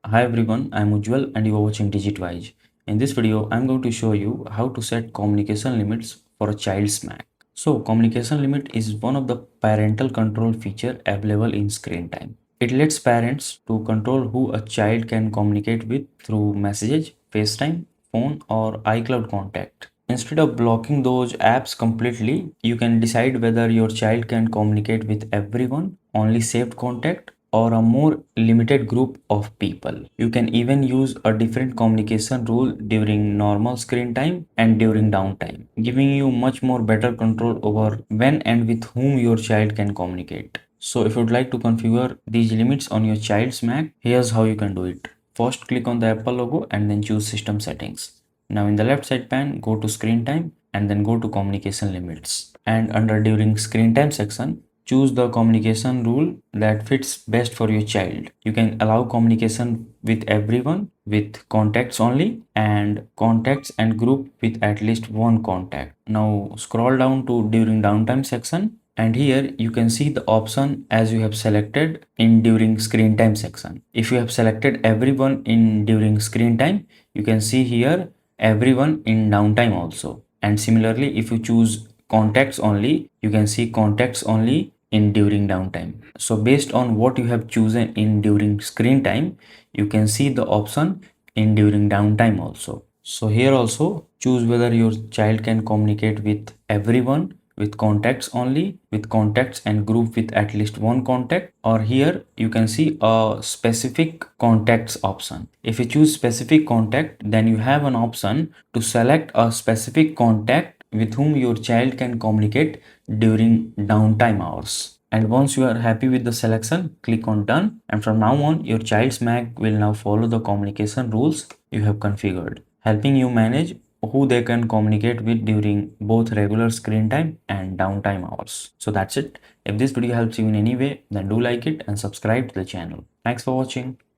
Hi everyone, I'm Ujjwal and you are watching DigitWise. In this video, I'm going to show you how to set communication limits for a child's Mac. So, communication limit is one of the parental control feature available in screen time. It lets parents to control who a child can communicate with through messages, FaceTime, phone or iCloud contact. Instead of blocking those apps completely, you can decide whether your child can communicate with everyone, only saved contact, or a more limited group of people. You can even use a different communication rule during normal screen time and during downtime, giving you much more better control over when and with whom your child can communicate. So if you'd like to configure these limits on your child's Mac, here's how you can do it. First, click on the Apple logo and then choose System Settings. Now in the left side pane, go to Screen Time and then go to Communication Limits. And under During Screen Time section, choose the communication rule that fits best for your child. You can allow communication with everyone, with contacts only, and contacts and group with at least one contact. Now scroll down to During Downtime section, and here you can see the option as you have selected in During Screen Time section. If you have selected everyone in During Screen Time, you can see here everyone in downtime also. And similarly, if you choose contacts only, you can see contacts only in during downtime. So based on what you have chosen in during screen time, you can see the option in during downtime also. So here also choose whether your child can communicate with everyone, with contacts only, with contacts and group with at least one contact, or here you can see a specific contacts option. If you choose specific contact, then you have an option to select a specific contact with whom your child can communicate during downtime hours. And once you are happy with the selection, click on done, and from now on your child's Mac will now follow the communication rules you have configured, helping you manage who they can communicate with during both regular screen time and downtime hours. So that's it. If this video helps you in any way, then do like it and subscribe to the channel. Thanks for watching.